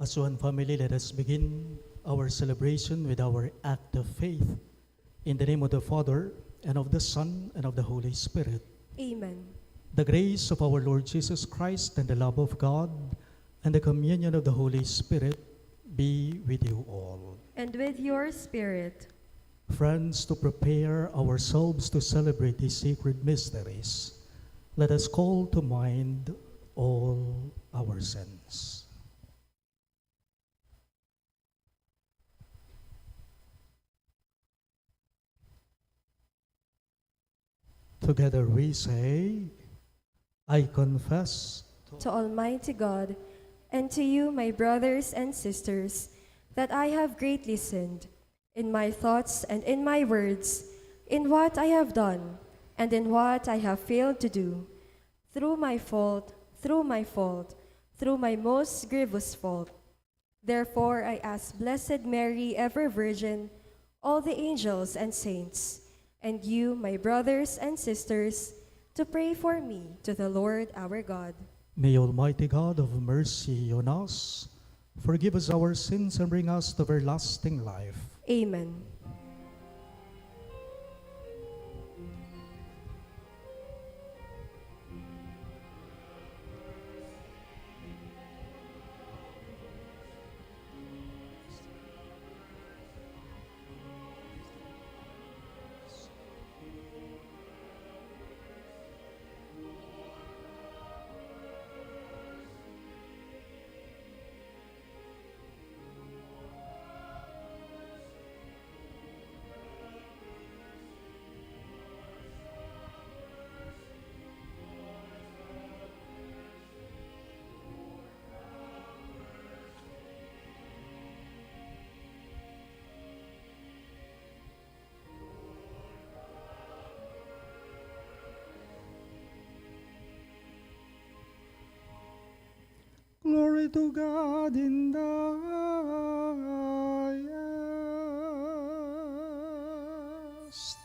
As one family, let us begin our celebration with our act of faith. In the name of the Father, and of the Son, and of the Holy Spirit. Amen. The grace of our Lord Jesus Christ, and the love of God, and the communion of the Holy Spirit be with you all. And with your spirit. Friends, to prepare ourselves to celebrate these sacred mysteries, let us call to mind all our sins. Together we say, I confess to Almighty God and to you, my brothers and sisters, that I have greatly sinned in my thoughts and in my words, in what I have done and in what I have failed to do, through my fault, through my most grievous fault. Therefore I ask Blessed Mary, ever Virgin, all the angels and saints, and you, my brothers and sisters, to pray for me to the Lord our God. May Almighty God of mercy on us, forgive us our sins and bring us to everlasting life. Amen. Glory to God in the highest.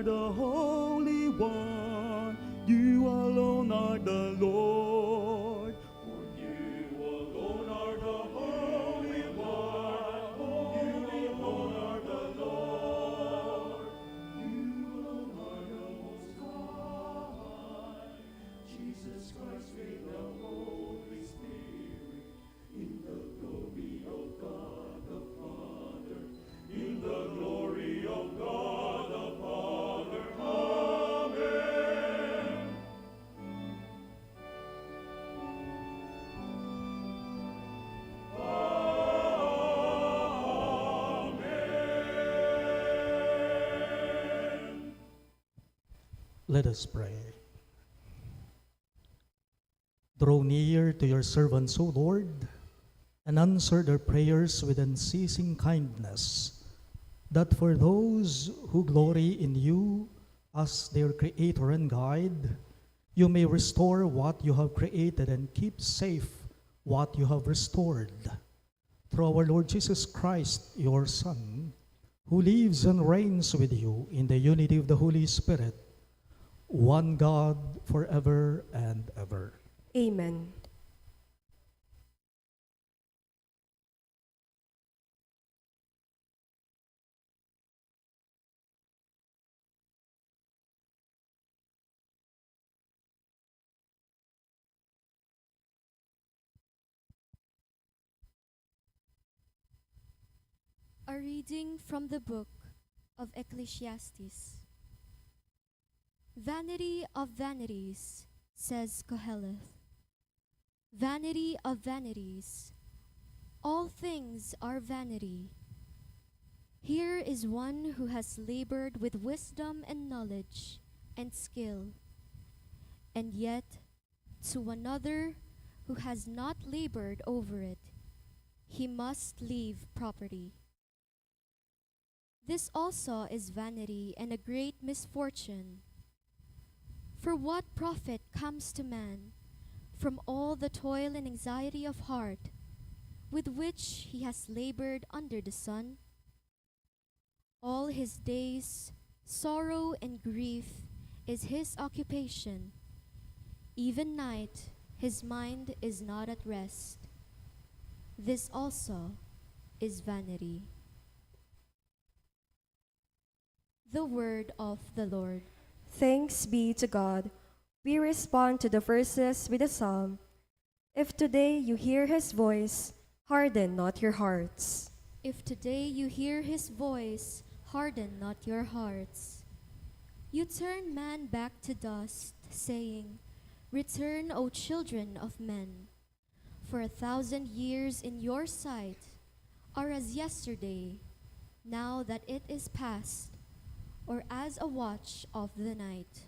The Holy One, you alone are the Lord. For you alone are the Holy One, you alone are the Lord. You alone are the Most High. Jesus Christ, with the Holy Spirit, in the glory of God the Father, in the glory of God the Father. Let us pray. Draw near to your servants, O Lord, and answer their prayers with unceasing kindness, that for those who glory in you as their Creator and Guide, you may restore what you have created and keep safe what you have restored. Through our Lord Jesus Christ, your Son, who lives and reigns with you in the unity of the Holy Spirit, one God, forever and ever. Amen. A reading from the book of Ecclesiastes. Vanity of vanities, says Koheleth. Vanity of vanities, all things are vanity. Here is one who has labored with wisdom and knowledge and skill, and yet to another who has not labored over it, he must leave property. This also is vanity and a great misfortune. For what profit comes to man from all the toil and anxiety of heart with which he has labored under the sun? All his days, sorrow and grief is his occupation. Even night, his mind is not at rest. This also is vanity. The word of the Lord. Thanks be to God. We respond to the verses with a psalm. If today you hear his voice, harden not your hearts. If today you hear his voice, harden not your hearts. You turn man back to dust, saying, Return, O children of men. For 1,000 years in your sight are as yesterday, now that it is past, or as a watch of the night.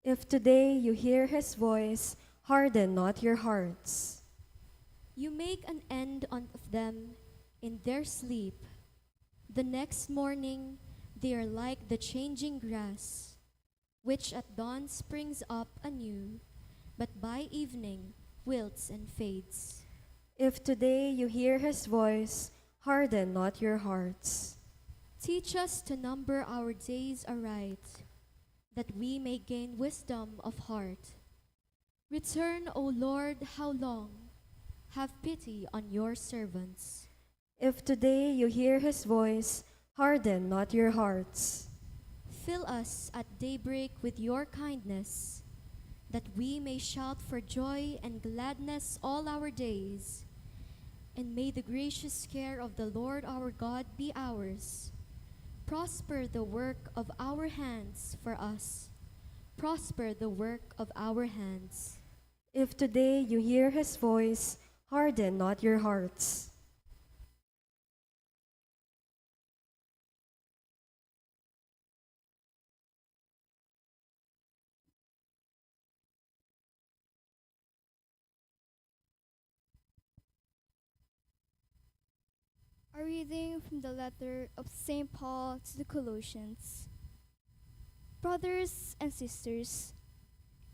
If today you hear his voice, harden not your hearts. You make an end of them in their sleep. The next morning they are like the changing grass, which at dawn springs up anew, but by evening wilts and fades. If today you hear his voice, harden not your hearts. Teach us to number our days aright, that we may gain wisdom of heart. Return, O Lord, how long? Have pity on your servants. If today you hear his voice, harden not your hearts. Fill us at daybreak with your kindness, that we may shout for joy and gladness all our days. And may the gracious care of the Lord our God be ours. Prosper the work of our hands for us. Prosper the work of our hands. If today you hear his voice, harden not your hearts. A reading from the letter of St. Paul to the Colossians. Brothers and sisters,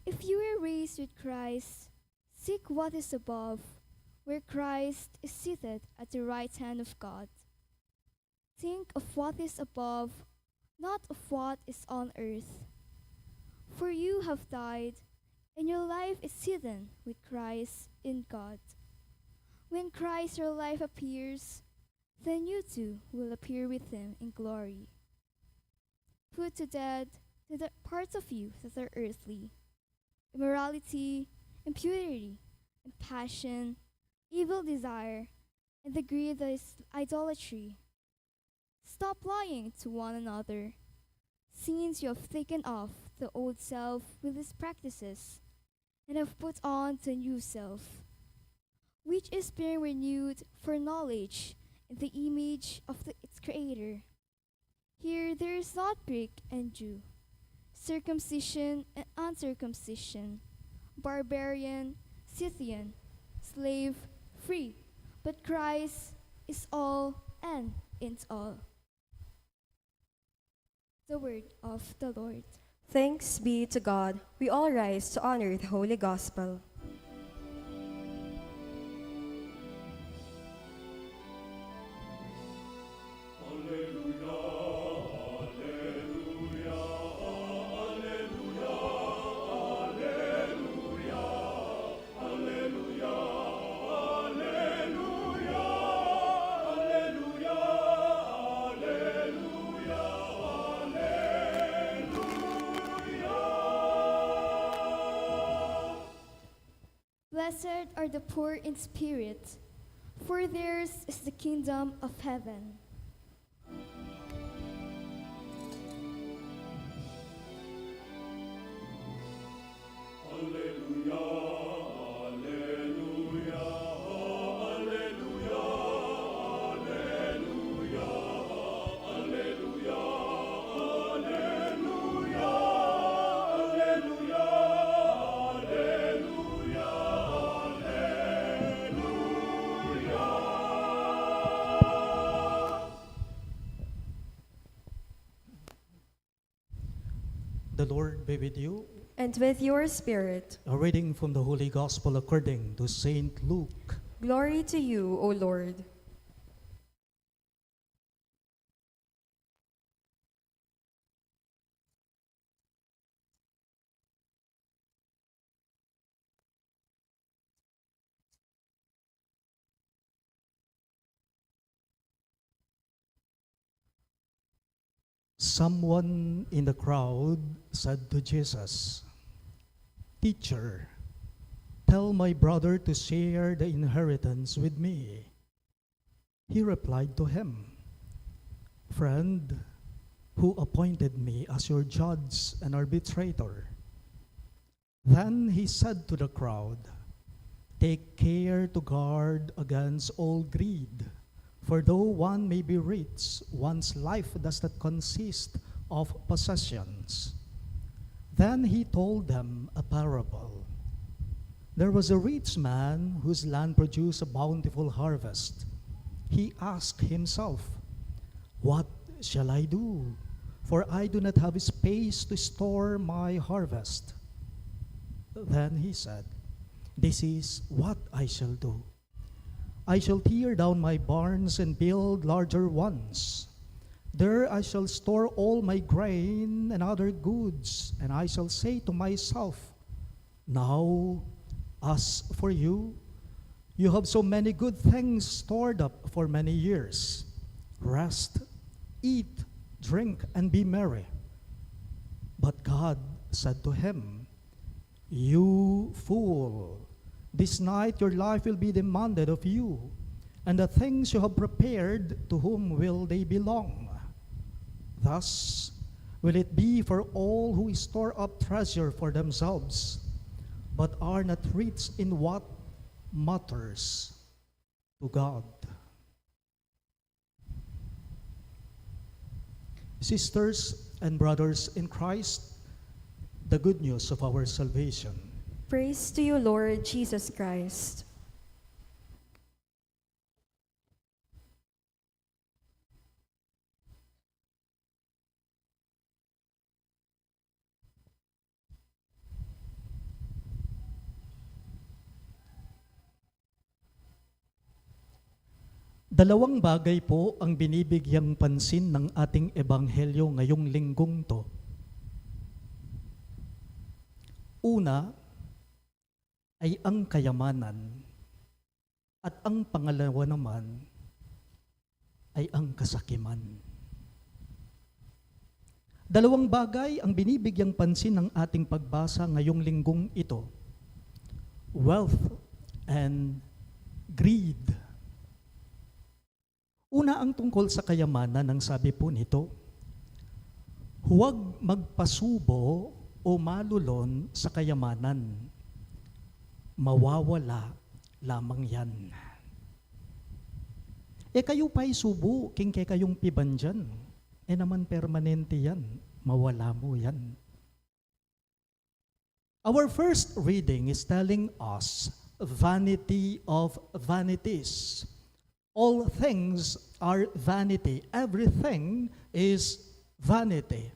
if you were raised with Christ, seek what is above, where Christ is seated at the right hand of God. Think of what is above, not of what is on earth. For you have died, and your life is hidden with Christ in God. When Christ your life appears, then you too will appear with him in glory. Put to death the parts of you that are earthly: immorality, impurity, and passion, evil desire, and the greed that is idolatry. Stop lying to one another, since you have taken off the old self with its practices, and have put on the new self, which is being renewed for knowledge in the image of its creator. Here there is not Greek and Jew, circumcision and uncircumcision, barbarian, Scythian, slave, free, but Christ is all and in all. The word of the Lord. Thanks be to God. We all rise to honor the Holy Gospel. Blessed are the poor in spirit, for theirs is the kingdom of heaven. The Lord be with you. And with your spirit. A reading from the Holy Gospel according to Saint Luke. Glory to you, O Lord. Someone in the crowd said to Jesus, "Teacher, tell my brother to share the inheritance with me." He replied to him, "Friend, who appointed me as your judge and arbitrator?" Then he said to the crowd, "Take care to guard against all greed. For though one may be rich, one's life does not consist of possessions." Then he told them a parable. There was a rich man whose land produced a bountiful harvest. He asked himself, "What shall I do? For I do not have space to store my harvest." Then he said, "This is what I shall do. I shall tear down my barns and build larger ones. There I shall store all my grain and other goods, and I shall say to myself, 'Now, as for you, you have so many good things stored up for many years. Rest, eat, drink, and be merry.' But God said to him, 'You fool! This night your life will be demanded of you, and the things you have prepared, to whom will they belong? Thus will it be for all who store up treasure for themselves, but are not rich in what matters to God." Sisters and brothers in Christ, the good news of our salvation. Praise to you, Lord Jesus Christ. Dalawang bagay po ang binibigyang pansin ng ating ebanghelyo ngayong linggong to. Una ay ang kayamanan, at ang pangalawa naman ay ang kasakiman. Dalawang bagay ang binibigyang pansin ng ating pagbasa ngayong linggong ito: wealth and greed. Una ang tungkol sa kayamanan, ang sabi po nito, huwag magpasubo o malulon sa kayamanan. Mawawala lamang yan. Kayo pa'y subo, king kayong piban dyan. Naman permanente yan, mawala mo yan. Our first reading is telling us vanity of vanities. All things are vanity. Everything is vanity.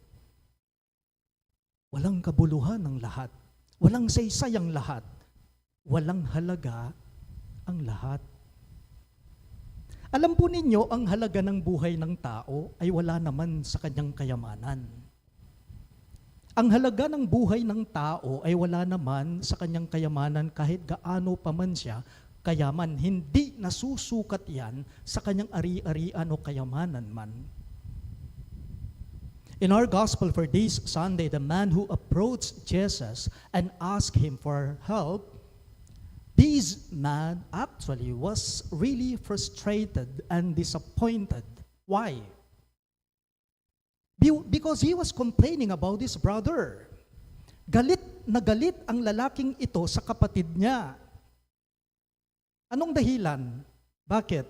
Walang kabuluhan ang lahat. Walang saysay ang lahat. Walang halaga ang lahat. Alam po ninyo, ang halaga ng buhay ng tao ay wala naman sa kanyang kayamanan. Ang halaga ng buhay ng tao ay wala naman sa kanyang kayamanan kahit gaano pa man siya kayaman. Hindi nasusukat yan sa kanyang ari-arian o kayamanan man. In our gospel for this Sunday, the man who approached Jesus and asked him for help, this man actually was really frustrated and disappointed. Why? Because he was complaining about his brother. Galit na galit ang lalaking ito sa kapatid niya. Anong dahilan? Bakit?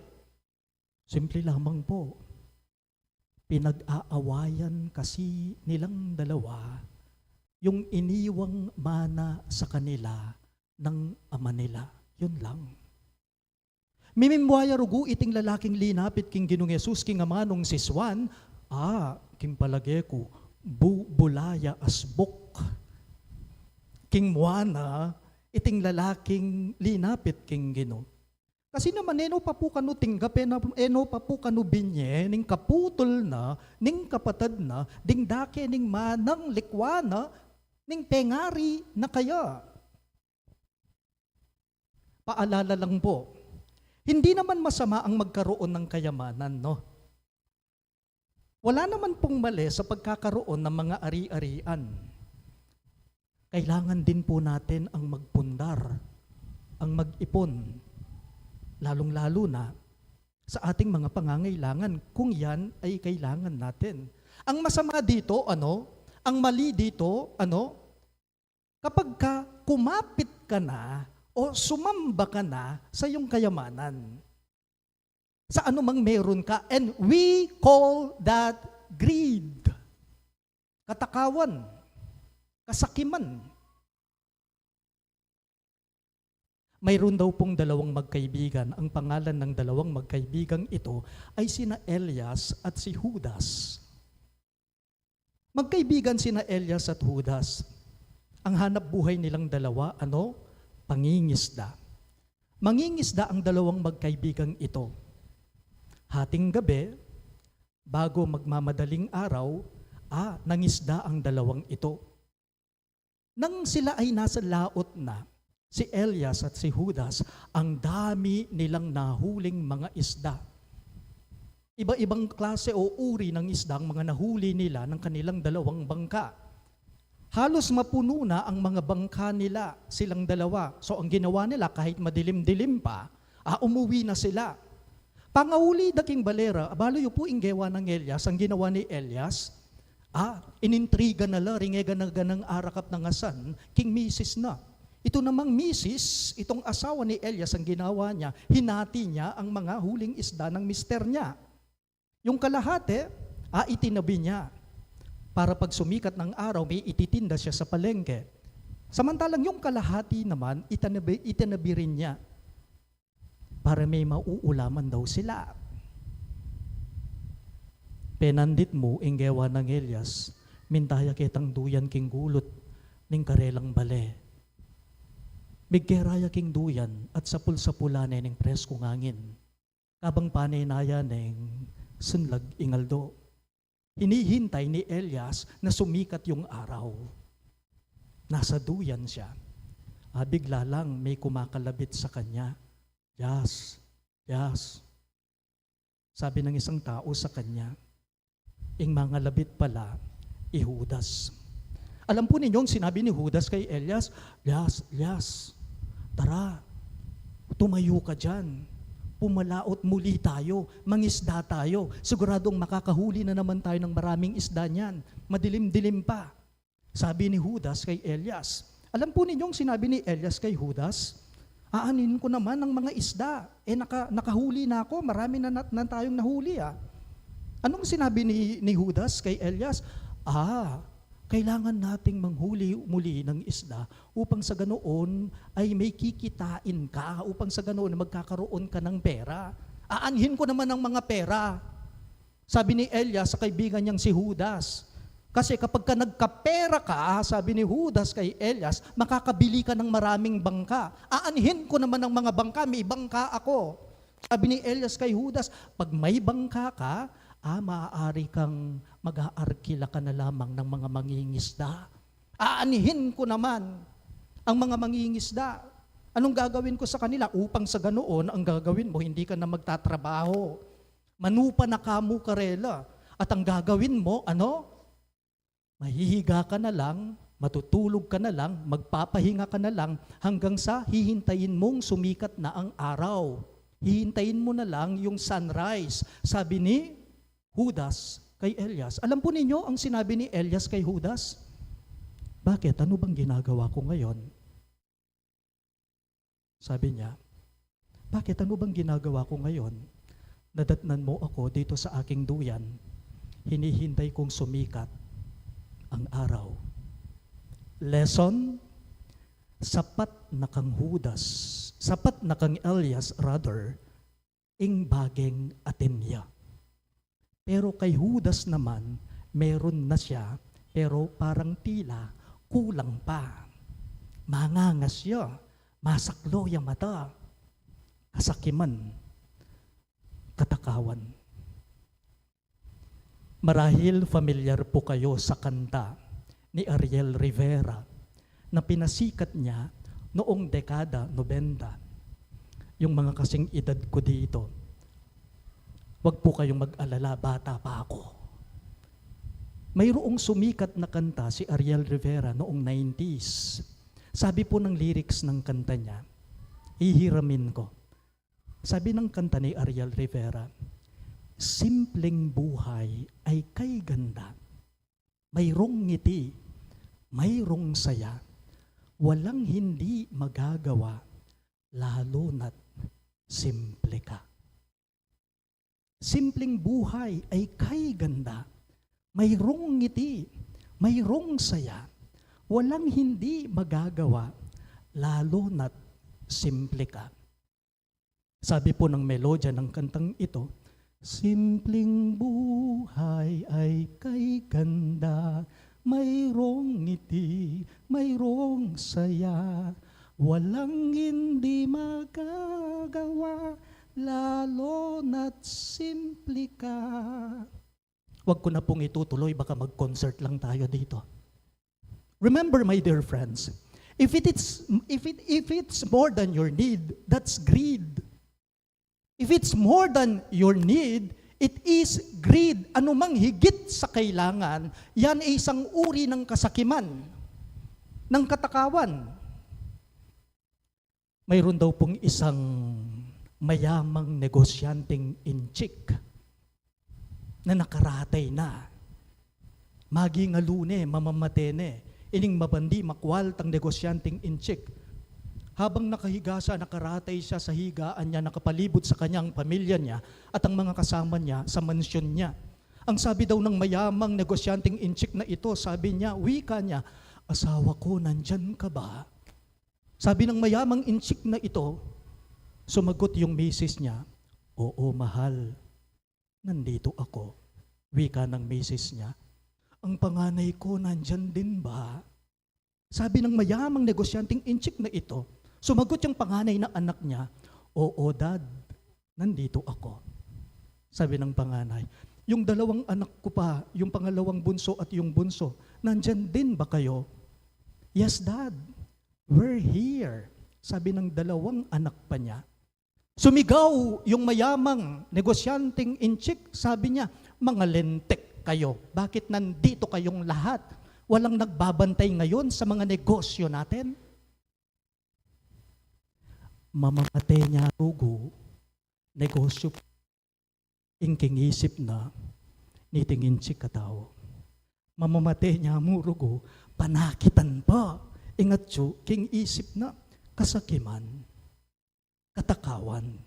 Simple lamang po. Pinag-aawayan kasi nilang dalawa yung iniwang mana sa kanila ng ama nila. Yun lang. Mimimwaya rugo iting lalaking linapit king Ginong Yesus king amanong siswan, king palage ko, bulaya asbok. King muana, iting lalaking linapit king Gino. Kasi naman, eno pa po kanu tinggapin na, eno pa po kanu binye, ning kaputol na, ning kapatad na, ding dake, ning manang likwana, ning pengari na kaya. Paalala lang po, hindi naman masama ang magkaroon ng kayamanan, no? Wala naman pong mali sa pagkakaroon ng mga ari-arian. Kailangan din po natin ang magpundar, ang mag-ipon, lalong-lalo na sa ating mga pangangailangan kung yan ay kailangan natin. Ang masama dito, ang mali dito, kapag kumapit ka na o sumamba ka na sa iyong kayamanan, sa anumang meron ka, and we call that greed, katakawan, kasakiman. Mayroon daw pong dalawang magkaibigan. Ang pangalan ng dalawang magkaibigang ito ay sina Elias at si Judas. Magkaibigan sina Elias at Judas. Ang hanap buhay nilang dalawa, pangingisda. Mangingisda ang dalawang magkaibigang ito. Hating gabi, bago magmamadaling araw, nangisda ang dalawang ito. Nang sila ay nasa laot na, si Elias at si Judas, ang dami nilang nahuling mga isda. Iba-ibang klase o uri ng isda ang mga nahuli nila ng kanilang dalawang bangka. Halos mapuno na ang mga bangka nila, silang dalawa. So ang ginawa nila, kahit madilim-dilim pa, umuwi na sila. Pangahuli daking balera, baloy po inggewa ng Elias, ang ginawa ni Elias, inintriga na la, ringega na ganang arakap ng asan, king misis na. Ito namang misis, itong asawa ni Elias, ang ginawa niya, hinati niya ang mga huling isda ng mister niya. Yung kalahati, itinabi niya. Para pag sumikat ng araw, may ititinda siya sa palengke. Samantalang yung kalahati naman, itinabi rin niya. Para may mauulaman daw sila. Penandit mo, inggewa ng Elias, mintaya kitang duyan king gulot, ning karelang bale. Bigkeraya king duyan at sapul-sapula ning presko ngangin. Kabang panay-naya ning sunlag ingaldo. Hinihintay ni Elias na sumikat yung araw. Nasa duyan siya. Bigla lang may kumakalabit sa kanya. Yas, yas. Sabi ng isang tao sa kanya, ing mga labit pala, Judas. Alam po ninyo, sinabi ni Judas kay Elias, Elias, tara, tumayo ka dyan. Pumalaot muli tayo, mangisda tayo. Siguradong makakahuli na naman tayo ng maraming isda niyan. Madilim-dilim pa. Sabi ni Judas kay Elias. Alam po ninyong sinabi ni Elias kay Judas, aanin ko naman ng mga isda. Nakahuli na ako, marami na tayong nahuli. Anong sinabi ni Judas kay Elias? Kailangan nating manghuli muli ng isda upang sa ganoon ay may kikitain ka, upang sa ganoon magkakaroon ka ng pera. Aanhin ko naman ang mga pera. Sabi ni Elias sa kaibigan niyang si Judas. Kasi kapag ka nagkapera ka, sabi ni Judas kay Elias, makakabili ka ng maraming bangka. Aanhin ko naman ang mga bangka, may bangka ako. Sabi ni Elias kay Judas, pag may bangka ka, maaari kang mag-aarkila ka na lamang ng mga mangingisda. Aanihin ko naman ang mga mangingisda. Anong gagawin ko sa kanila? Upang sa ganoon, ang gagawin mo, hindi ka na magtatrabaho. Manupa na kamu karela. At ang gagawin mo, mahihiga ka na lang, matutulog ka na lang, magpapahinga ka na lang, hanggang sa hihintayin mong sumikat na ang araw. Hihintayin mo na lang yung sunrise. Sabi ni Judas kay Elias. Alam po ninyo ang sinabi ni Elias kay Judas? Bakit? Ano bang ginagawa ko ngayon? Sabi niya, bakit? Ano bang ginagawa ko ngayon? Nadatnan mo ako dito sa aking duyan. Hinihintay kong sumikat ang araw. Lesson, sapat na kang Judas, sapat na kang Elias rather, ing bageng Atenya. Pero kay Judas naman, meron na siya Pero parang tila kulang pa. Mangangas siya, masaklo yung mata, kasakiman, katakawan. Marahil familiar po kayo sa kanta ni Ariel Rivera na pinasikat niya noong dekada 90. Yung mga kasing edad ko dito, wag po kayong mag-alala, bata pa ako. Mayroong sumikat na kanta si Ariel Rivera noong 90s. Sabi po ng lyrics ng kanta niya, hihiramin ko. Sabi ng kanta ni Ariel Rivera, simpleng buhay ay kay ganda. Mayroong ngiti, mayroong saya, walang hindi magagawa, lalo na't simple ka. Simpleng buhay ay kay ganda. Mayroong ngiti, mayroong saya, walang hindi magagawa, lalo na't simple ka. Sabi po ng melodya ng kantang ito, simpleng buhay ay kay ganda, mayroong ngiti, mayroong saya, walang hindi magagawa, lalo na't simple ka. Huwag ko na pong itutuloy, baka mag-concert lang tayo dito. Remember, my dear friends, if it's more than your need, that's greed. If it's more than your need, it is greed. Anumang higit sa kailangan, yan ay isang uri ng kasakiman, ng katakawan. Mayroon daw pong isang mayamang negosyanteng inchik na nakaratay na. Magi nga lune, mamamatene, ining mabandi makwal tang negosyanteng inchik. Habang nakahiga siya, nakaratay siya sa higaan niya, nakapalibot sa kanyang pamilya niya at ang mga kasama niya sa mansyon niya. Ang sabi daw ng mayamang negosyanteng inchik na ito, sabi niya, wika niya, asawa ko, nandyan ka ba? Sabi ng mayamang inchik na ito, sumagot yung misis niya, oo mahal, nandito ako. Wika ng misis niya, ang panganay ko nandyan din ba? Sabi ng mayamang negosyanteng inchik na ito, sumagot yung panganay na anak niya, oo dad, nandito ako. Sabi ng panganay, yung dalawang anak ko pa, yung pangalawang bunso at yung bunso, nandyan din ba kayo? Yes dad, we're here. Sabi ng dalawang anak pa niya. Sumigaw yung mayamang negosyanteng inchik, sabi niya, mga lentek kayo. Bakit nandito kayong lahat? Walang nagbabantay ngayon sa mga negosyo natin? Mamamatay niya rugo, negosyo, ingking isip na, nitingin si katao. Mamamatay niya murugo, panakitan pa, ingatyo, king isip na, kasakiman, katakawan.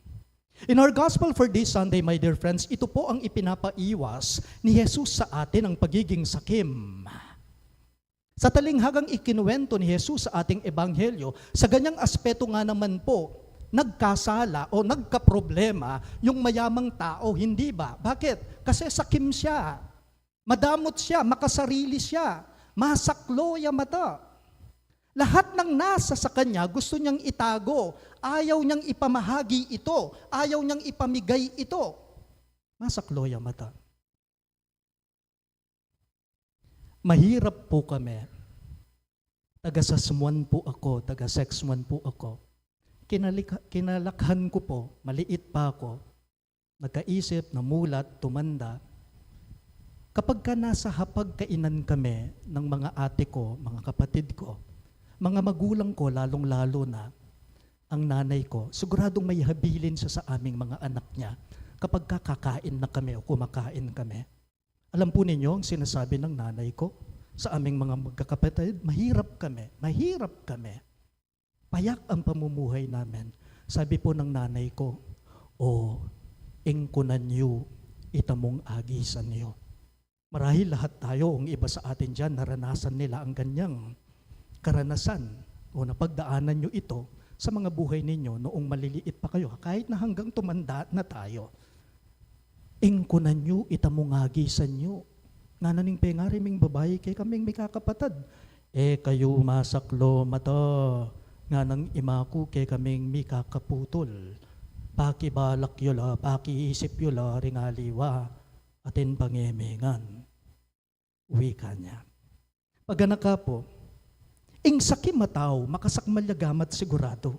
In our gospel for this Sunday, my dear friends, ito po ang ipinapaiwas ni Jesus sa atin, ang pagiging sakim. Sa talinghagang ikinuwento ni Jesus sa ating ebanghelyo, sa ganyang aspeto nga naman po, nagkasala o nagkaproblema yung mayamang tao, hindi ba? Bakit? Kasi sakim siya, madamot siya, makasarili siya, masaklo yung mata. Lahat ng nasa sa kanya gusto niyang itago, ayaw niyang ipamahagi ito, ayaw niyang ipamigay ito. Masaklo yung mata. Mahirap po kami. Taga-sasmuan po ako, taga-sexmuan po ako. Kinalakhan ko po, maliit pa ako, nagkaisip, namulat, tumanda. Kapag ka nasa hapagkainan kami ng mga ate ko, mga kapatid ko, mga magulang ko, lalong-lalo na, ang nanay ko, siguradong may habilin siya sa aming mga anak niya kapag kakain na kami o kumakain kami. Alam po ninyo ang sinasabi ng nanay ko sa aming mga magkakapatid, mahirap kami. Payak ang pamumuhay namin. Sabi po ng nanay ko, ingkunan niyo, itamong agisan niyo. Marahil lahat tayo, ang iba sa atin dyan, naranasan nila ang ganyang karanasan o napagdaanan nyo ito sa mga buhay ninyo noong maliliit pa kayo, kahit na hanggang tumanda na tayo. Ingkunan nyo, itamungagisan nyo. Nga naning pengari ming babae kay kaming may kakapatad. Kayo masaklo mata. Nga nang imaku kay kaming may kakaputol. Pakibalak yula, pakiisip yula, ringaliwa, atin pangemengan. Wika niya. Pagana ka po, ing sakim mataw, makasakmalyagamat sigurado.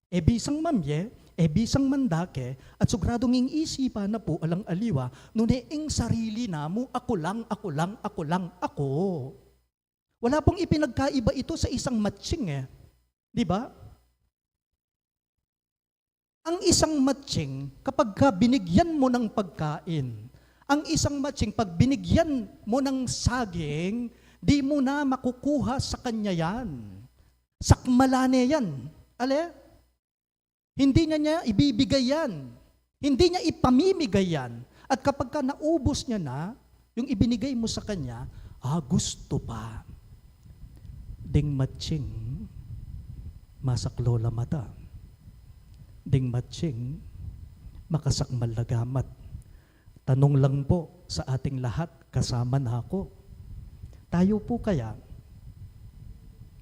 Bisang mamye, bisang mandake, at siguradong ing isipa na po alang aliwa, nune ing sarili na mo, ako lang, ako lang, ako lang, ako. Wala pong ipinagkaiba ito sa isang matching Di ba? Ang isang matching, kapag ka binigyan mo ng pagkain, ang isang matching, pag binigyan mo ng saging, di mo na makukuha sa kanya yan. Sakmalane yan. Ale? Hindi niya ibibigay yan. Hindi niya ipamimigay yan. At kapag ka naubos niya na, yung ibinigay mo sa kanya, gusto pa. Ding matching, masaklola mata. Ding matching, makasakmalagamat. Tanong lang po sa ating lahat, kasama na ako. Tayo po kaya,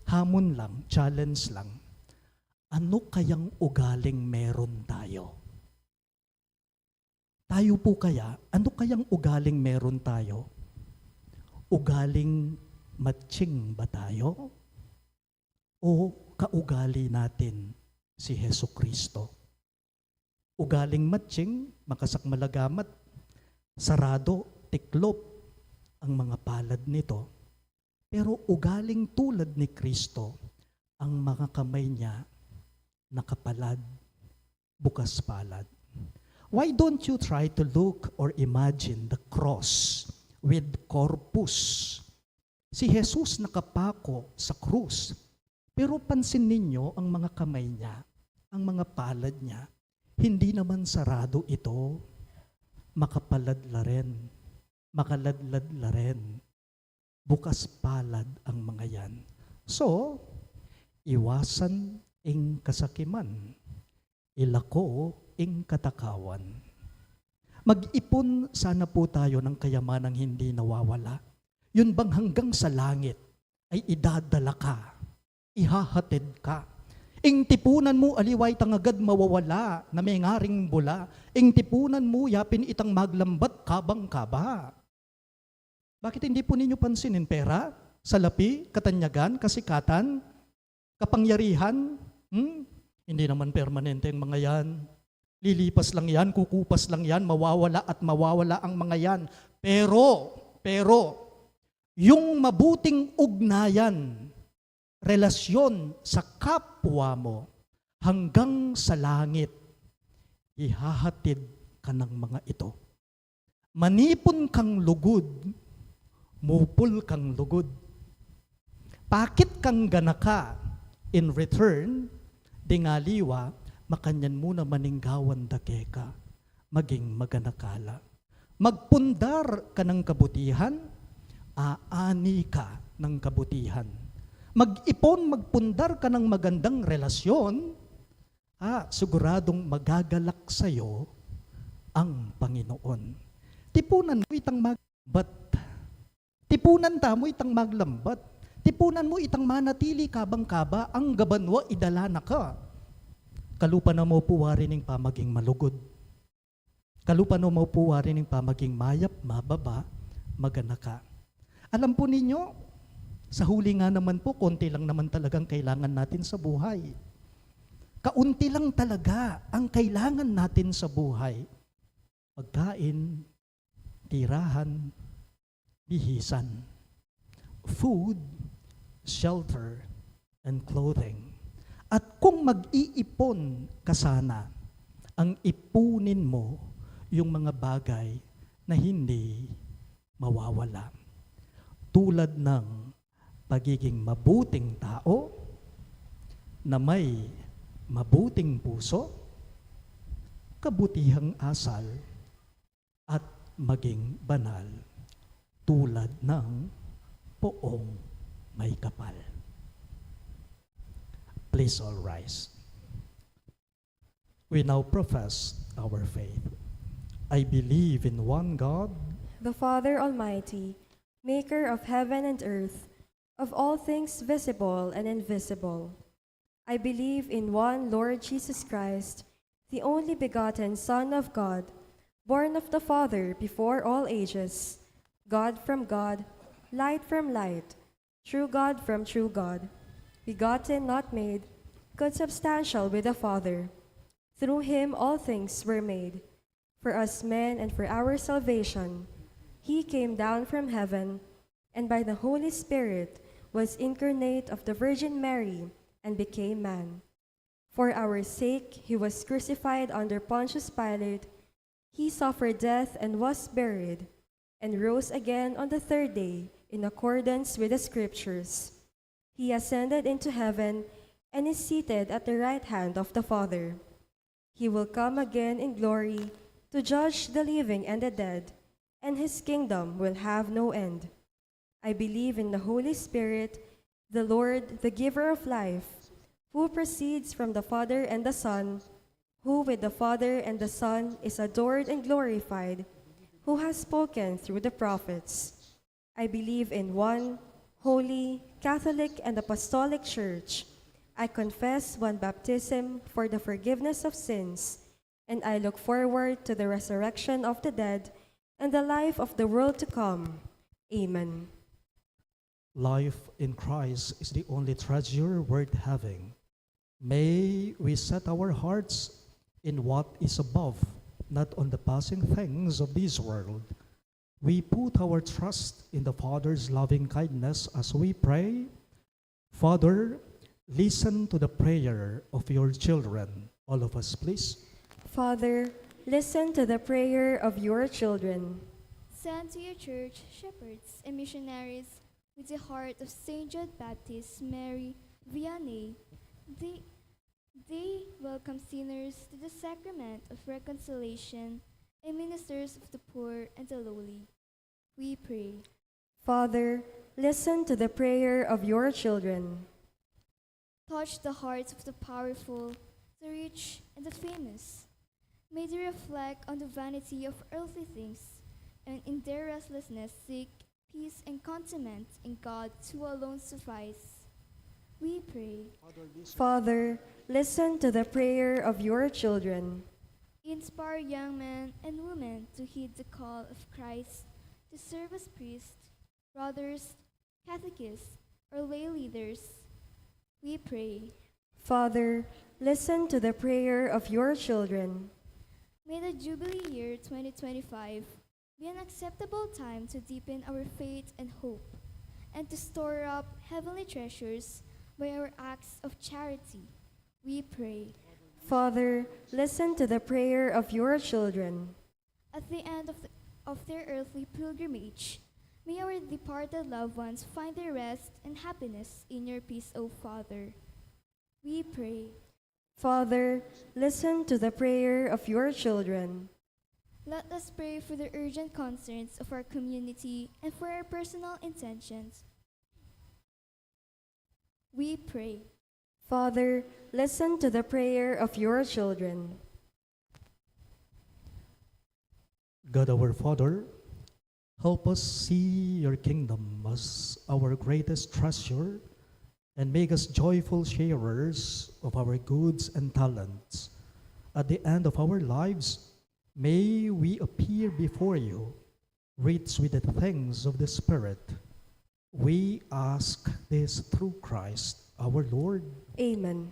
hamon lang, challenge lang, ano kayang ugaling meron tayo? Tayo po kaya, ano kayang ugaling meron tayo? Ugaling matching ba tayo? O kaugali natin si Hesus Kristo? Ugaling matching, makasakmalagamat, sarado, tiklop ang mga palad nito. Pero ugaling tulad ni Kristo, ang mga kamay niya nakapalad, bukas palad. Why don't you try to look or imagine the cross with corpus? Si Jesus nakapako sa krus, pero pansin ninyo ang mga kamay niya, ang mga palad niya, hindi naman sarado ito, makapalad la rin, makaladlad la rin, bukas palad ang mga yan. So, iwasan ing kasakiman, ilako ing katakawan. Mag-ipon sana po tayo ng kayamanang hindi nawawala. Yun bang hanggang sa langit ay idadala ka, ihahatid ka. Ing tipunan mo aliway tangagad mawawala na may ngaring bula. Ing tipunan mo yapin itang maglambat kabang kaba. Bakit hindi po ninyo pansinin pera, salapi, katanyagan, kasikatan, kapangyarihan? Hindi naman permanente ang mga yan. Lilipas lang yan, kukupas lang yan, mawawala at mawawala ang mga yan. Pero, yung mabuting ugnayan, relasyon sa kapwa mo hanggang sa langit, ihahatid ka ng mga ito. Manipon kang lugod, mupul kang lugod. Pakit kang ganaka, in return, dingaliwa, makanyan mo na maninggawan dakeka, maging maganakala. Magpundar ka ng kabutihan, aani ka ng kabutihan. Mag-ipon, magpundar ka ng magandang relasyon, siguradong magagalak sa'yo ang Panginoon. Tipunan mo itang maglambat. Tipunan tamo itang maglambat. Tipunan mo itang manatili kabang-kaba, ang gabanwa idala na ka. Kalupa na mo puwari ng pamaging malugod. Kalupa na mo puwari ng pamaging mayap, mababa, magana ka. Alam po ninyo, sa huli nga naman po, konti lang naman talagang kailangan natin sa buhay. Kaunti lang talaga ang kailangan natin sa buhay. Pagkain, tirahan, bihisan, food, shelter, and clothing. At kung mag-iipon ka sana, ang ipunin mo yung mga bagay na hindi mawawala. Tulad ng pagiging mabuting tao, na may mabuting puso, kabutihang asal, at maging banal, tulad ng poong may kapal. Please all rise. We now profess our faith. I believe in one God, the Father Almighty, maker of heaven and earth, of all things visible and invisible. I believe in one Lord Jesus Christ, the only begotten Son of God, born of the Father before all ages, God from God, light from light, true God from true God, begotten, not made, consubstantial with the Father. Through him all things were made. For us men and for our salvation, he came down from heaven, and by the Holy Spirit was incarnate of the Virgin Mary and became man. For our sake he was crucified under Pontius Pilate. He suffered death and was buried, and rose again on the third day in accordance with the Scriptures. He ascended into heaven and is seated at the right hand of the Father. He will come again in glory to judge the living and the dead, and his kingdom will have no end. I believe in the Holy Spirit, the Lord, the giver of life, who proceeds from the Father and the Son, who with the Father and the Son is adored and glorified, who has spoken through the prophets. I believe in one holy, Catholic, and Apostolic Church. I confess one baptism for the forgiveness of sins, and I look forward to the resurrection of the dead and the life of the world to come. Amen. Life in Christ is the only treasure worth having. May we set our hearts in what is above, not on the passing things of this world. We put our trust in the Father's loving kindness as we pray. Father, listen to the prayer of your children. All of us, please. Father, listen to the prayer of your children. Send to your church shepherds and missionaries with the heart of Saint John Baptist Mary Vianney. They welcome sinners to the sacrament of reconciliation and ministers of the poor and the lowly. We pray. Father, listen to the prayer of your children. Touch the hearts of the powerful, the rich, and the famous. May they reflect on the vanity of earthly things, and in their restlessness seek peace and contentment in God, who alone suffice. We pray. Father, listen to the prayer of your children. Inspire young men and women to heed the call of Christ to serve as priests, brothers, catechists, or lay leaders. We pray. Father, listen to the prayer of your children. May the Jubilee year 2025 be an acceptable time to deepen our faith and hope, and to store up heavenly treasures by our acts of charity. We pray. Father, listen to the prayer of your children. At the end of their earthly pilgrimage, may our departed loved ones find their rest and happiness in your peace, O Father. We pray. Father, listen to the prayer of your children. Let us pray for the urgent concerns of our community and for our personal intentions. We pray. Father, listen to the prayer of your children. God our Father, help us see your kingdom as our greatest treasure, and make us joyful sharers of our goods and talents. At the end of our lives, may we appear before you, rich with the things of the Spirit. We ask this through Christ our Lord. Amen.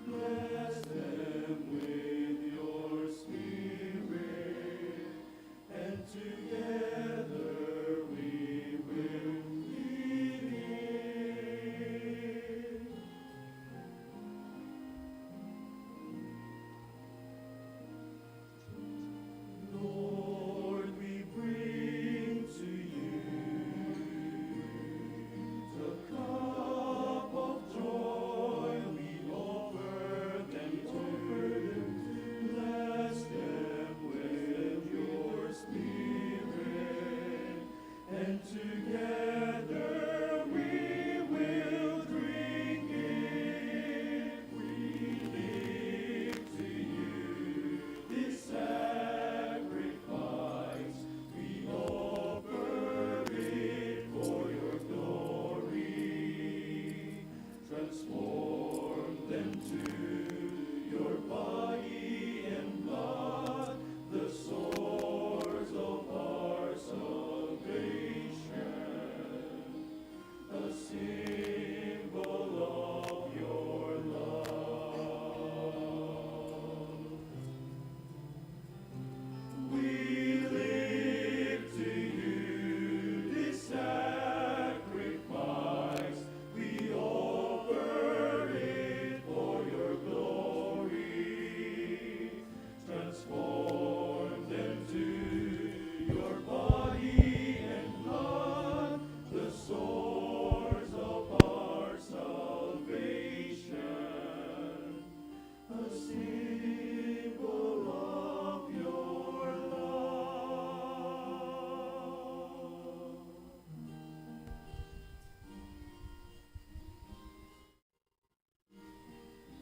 Bless them with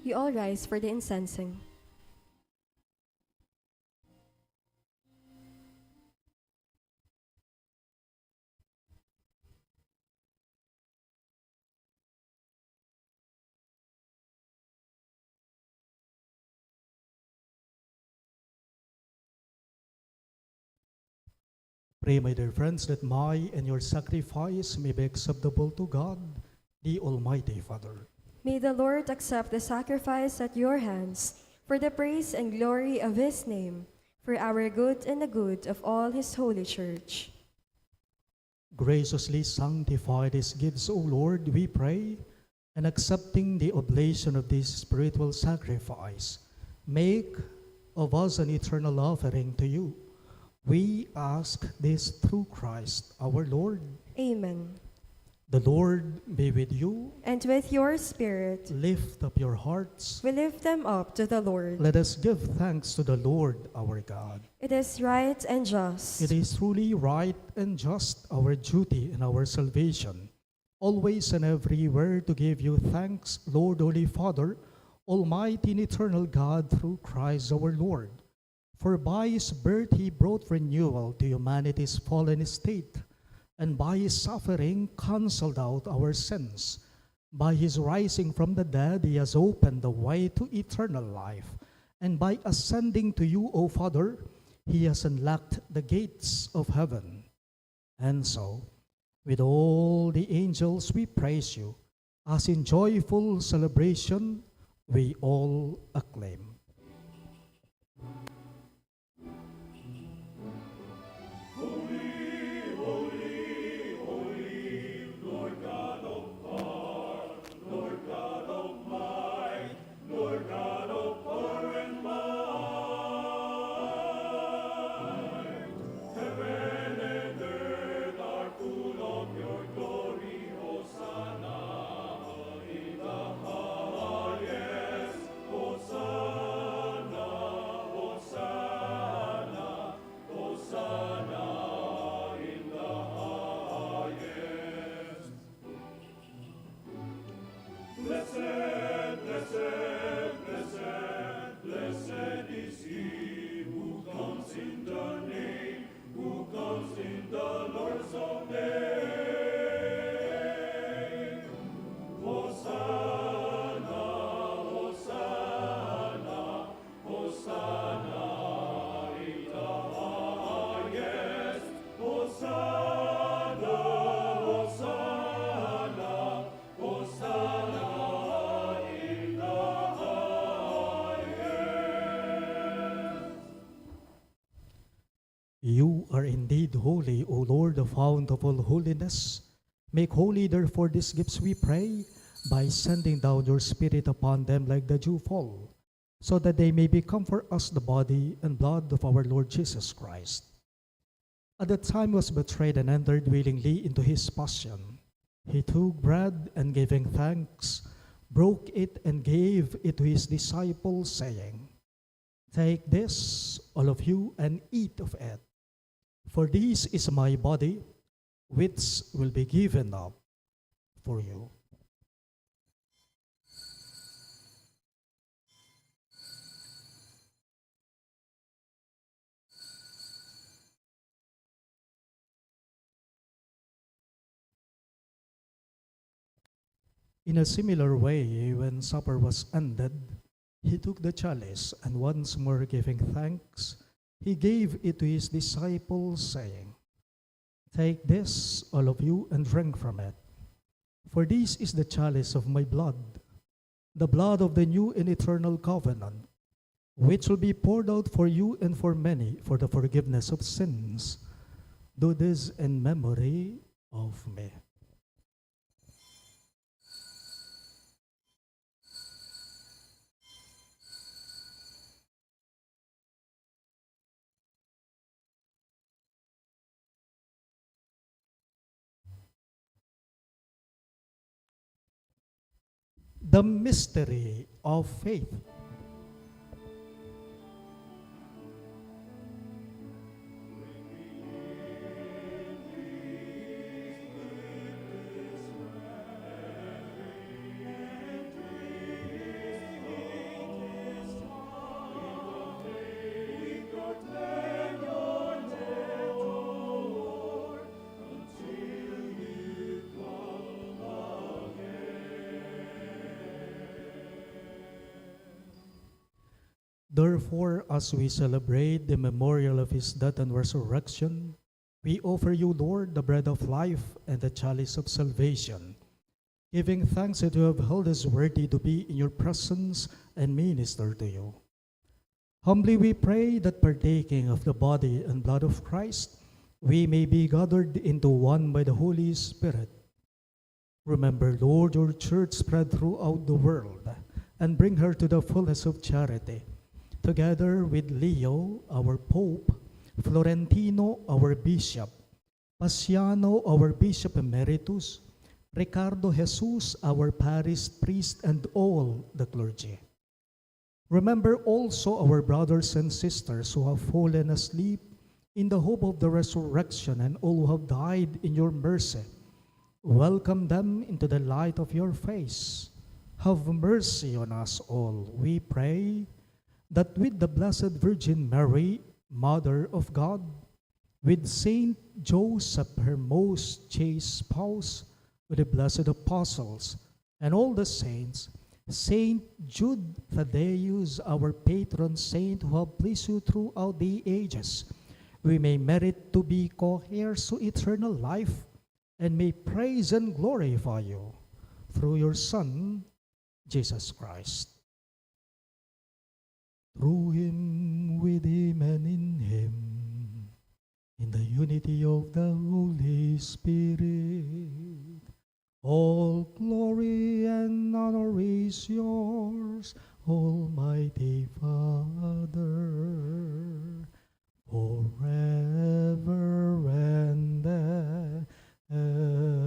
You all rise for the incensing. Pray, my dear friends, that my and your sacrifice may be acceptable to God, the Almighty Father. May the Lord accept the sacrifice at your hands for the praise and glory of his name, for our good and the good of all his holy church. Graciously sanctify these gifts, O Lord, we pray, and accepting the oblation of this spiritual sacrifice, make of us an eternal offering to you. We ask this through Christ our Lord. Amen. The Lord be with you. And with your spirit, Lift up your hearts. we lift them up to the Lord. Let us give thanks to the Lord our God. It is right and just. It is truly right and just, our duty and our salvation, always and everywhere to give you thanks, Lord, Holy Father, Almighty and eternal God, through Christ our Lord. For by his birth he brought renewal to humanity's fallen state, and by his suffering canceled out our sins. By his rising from the dead he has opened the way to eternal life, and by ascending to you, O Father, he has unlocked the gates of heaven. And so, with all the angels we praise you, as in joyful celebration we all acclaim. You are indeed holy, O Lord, the fount of all holiness. Make holy, therefore, these gifts, we pray, by sending down your Spirit upon them like the dewfall, so that they may become for us the body and blood of our Lord Jesus Christ. At the time he was betrayed and entered willingly into his passion, he took bread and giving thanks, broke it and gave it to his disciples, saying, "Take this, all of you, and eat of it. For this is my body, which will be given up for you." In a similar way, when supper was ended, he took the chalice, and once more giving thanks, he gave it to his disciples, saying, "Take this, all of you, and drink from it. For this is the chalice of my blood, the blood of the new and eternal covenant, which will be poured out for you and for many for the forgiveness of sins. Do this in memory of me." The mystery of faith. Therefore, as we celebrate the memorial of his death and resurrection, we offer you, Lord, the bread of life and the chalice of salvation, giving thanks that you have held us worthy to be in your presence and minister to you. Humbly we pray that partaking of the body and blood of Christ, we may be gathered into one by the Holy Spirit. Remember, Lord, your church spread throughout the world, and bring her to the fullness of charity, together with Leo, our Pope, Florentino, our Bishop, Paciano, our Bishop Emeritus, Ricardo Jesus, our Parish Priest, and all the clergy. Remember also our brothers and sisters who have fallen asleep in the hope of the resurrection, and all who have died in your mercy. Welcome them into the light of your face. Have mercy on us all, we pray, that with the Blessed Virgin Mary, Mother of God, with Saint Joseph, her most chaste spouse, with the blessed apostles, and all the saints, Saint Jude, Thaddeus, our patron saint, who have pleased you throughout the ages, we may merit to be co-heirs to eternal life, and may praise and glorify you through your Son, Jesus Christ. Through him, with him, and in him, in the unity of the Holy Spirit, all glory and honor is yours, Almighty Father, forever and ever.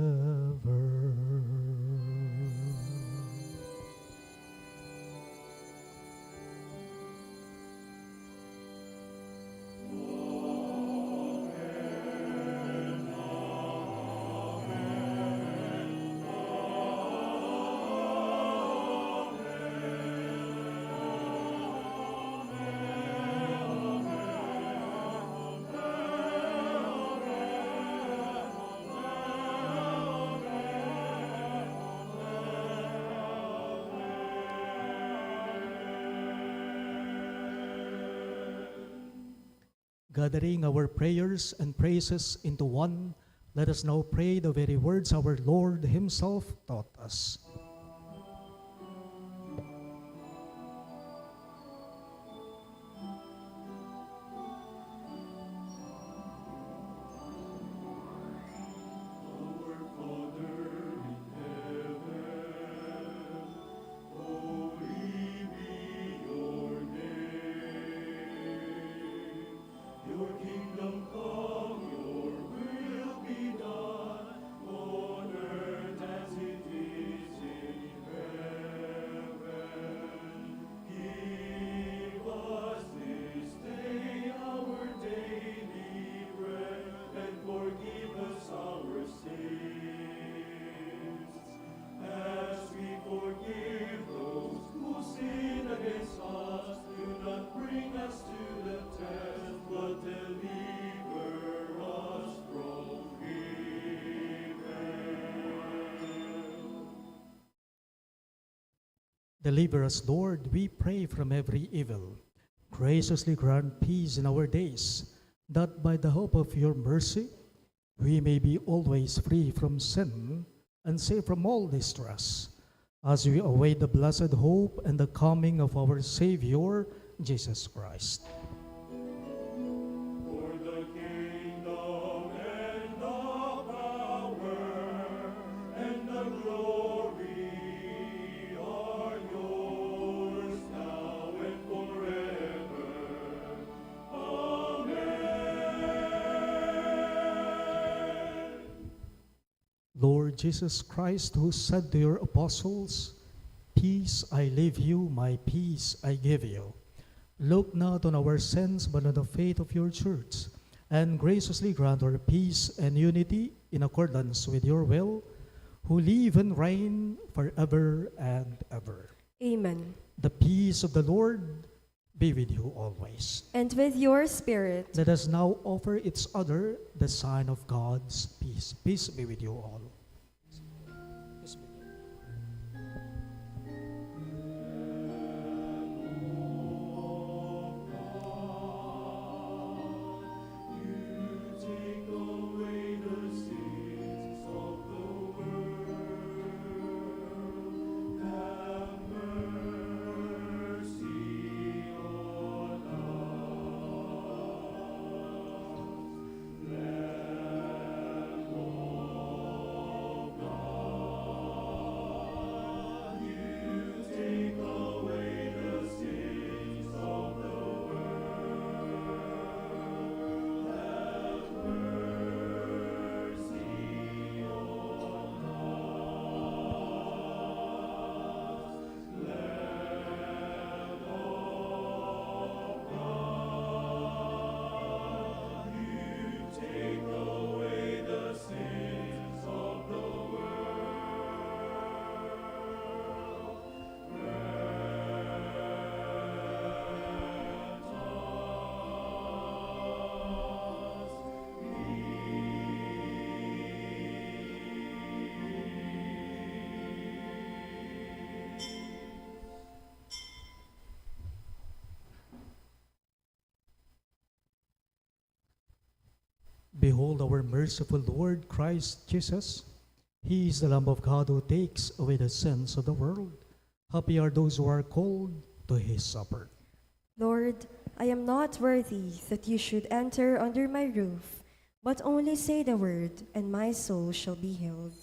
Gathering our prayers and praises into one, let us now pray the very words our Lord himself taught us. Deliver us, Lord, we pray, from every evil. Graciously grant peace in our days, that by the hope of your mercy, we may be always free from sin and safe from all distress, as we await the blessed hope and the coming of our Savior, Jesus Christ. For the kingdom and the power and the glory are yours now and forever. Amen. Lord Jesus Christ, who said to your apostles, "Peace I leave you, my peace I give you," look not on our sins, but on the faith of your church, and graciously grant her peace and unity in accordance with your will, who live and reign forever and ever. Amen. The peace of the Lord be with you always. And with your spirit. Let us now offer each other the sign of God's peace. Peace be with you all. Peace be with you. Take away the sins of the world. Have mercy on us. Lamb of God, you take away the sins of the world. Have mercy on us. Lamb of God, you take away the sins of the Behold our merciful Lord Christ Jesus. He is the Lamb of God who takes away the sins of the world. Happy are those who are called to his supper. Lord, I am not worthy that you should enter under my roof, but only say the word, and my soul shall be healed.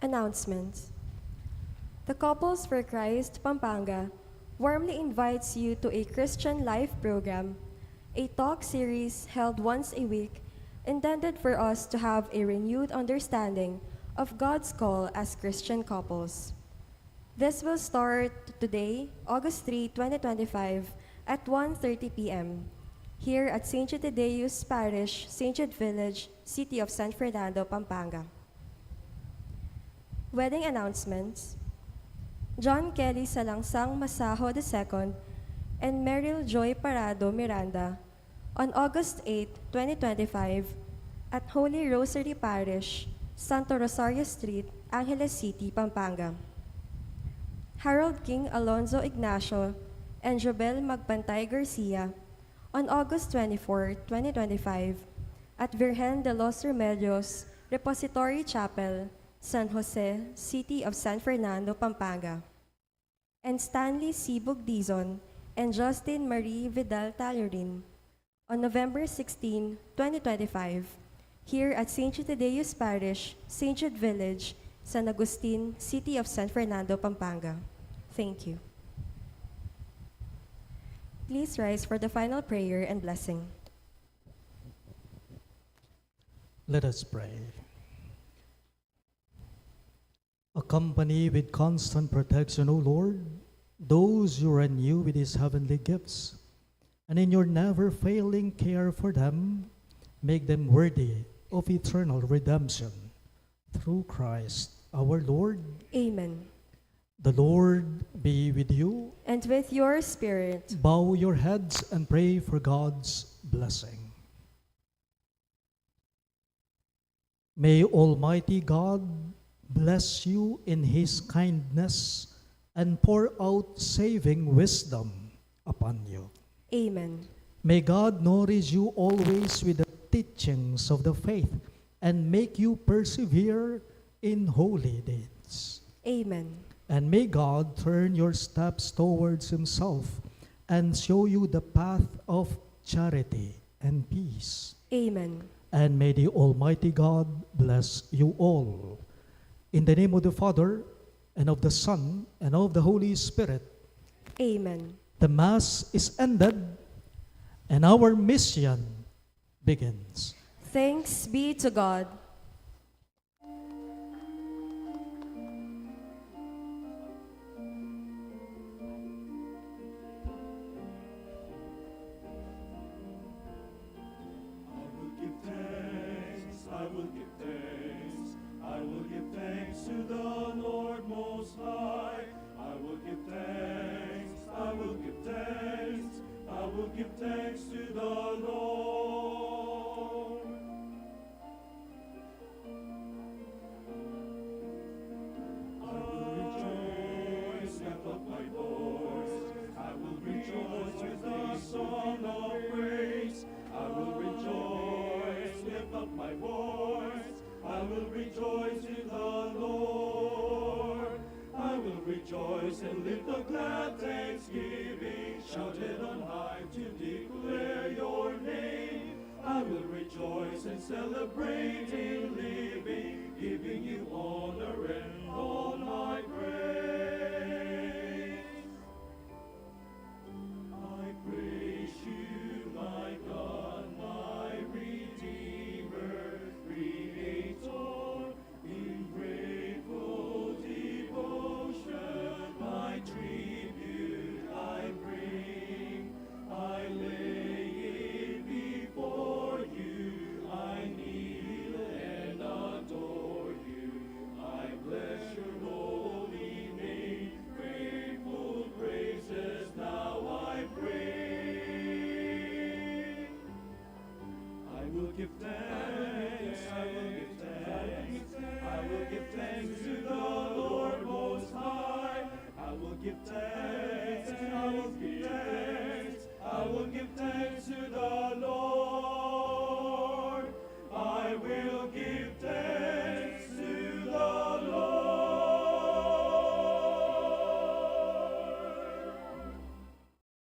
Announcements. The Couples for Christ Pampanga warmly invites you to a Christian Life program, a talk series held once a week intended for us to have a renewed understanding of God's call as Christian couples. This will start today, August 3, 2025 at 1:30 p.m. here at St. Thaddeus Parish, St. Jude Village, City of San Fernando, Pampanga. Wedding announcements. John Kelly Salangsang Masaho II and Meryl Joy Parado Miranda on August 8, 2025 at Holy Rosary Parish, Santo Rosario Street, Angeles City, Pampanga. Harold King Alonzo Ignacio and Jobel Magpantay Garcia on August 24, 2025 at Virgen de los Remedios Repository Chapel, San Jose, City of San Fernando, Pampanga. And Stanley C. Bugdizon and Justin Marie Vidal Talorin on November 16, 2025 here at St. Thaddeus Parish, St. Jude Village, San Agustin, City of San Fernando, Pampanga. Thank you. Please rise for the final prayer and blessing. Let us pray. Accompany with constant protection, O Lord, those you renew with these heavenly gifts, and in your never-failing care for them, make them worthy of eternal redemption. Through Christ our Lord. Amen. The Lord be with you. And with your spirit. Bow your heads and pray for God's blessing. May Almighty God bless you in His kindness and pour out saving wisdom upon you. Amen. May God nourish you always with the teachings of the faith and make you persevere in holy deeds. Amen. And may God turn your steps towards Himself and show you the path of charity and peace. Amen. And may the Almighty God bless you all. In the name of the Father, and of the Son, and of the Holy Spirit. Amen. The Mass is ended, and our mission begins. Thanks be to God. Give thanks to the Lord. I will rejoice, lift up my voice. I will rejoice with a song of praise. I will rejoice, lift up my voice. I will rejoice in the Lord. I will rejoice and lift a glad thanksgiving, shouted on high to declare your name. I will rejoice and celebrate in living, giving you honor and all my praise. I praise you, my God, my Redeemer, Creator, in grateful devotion, my tribute I bring. I lay it before you, I kneel and adore you. I bless your holy name, grateful praises now I bring. I will give thanks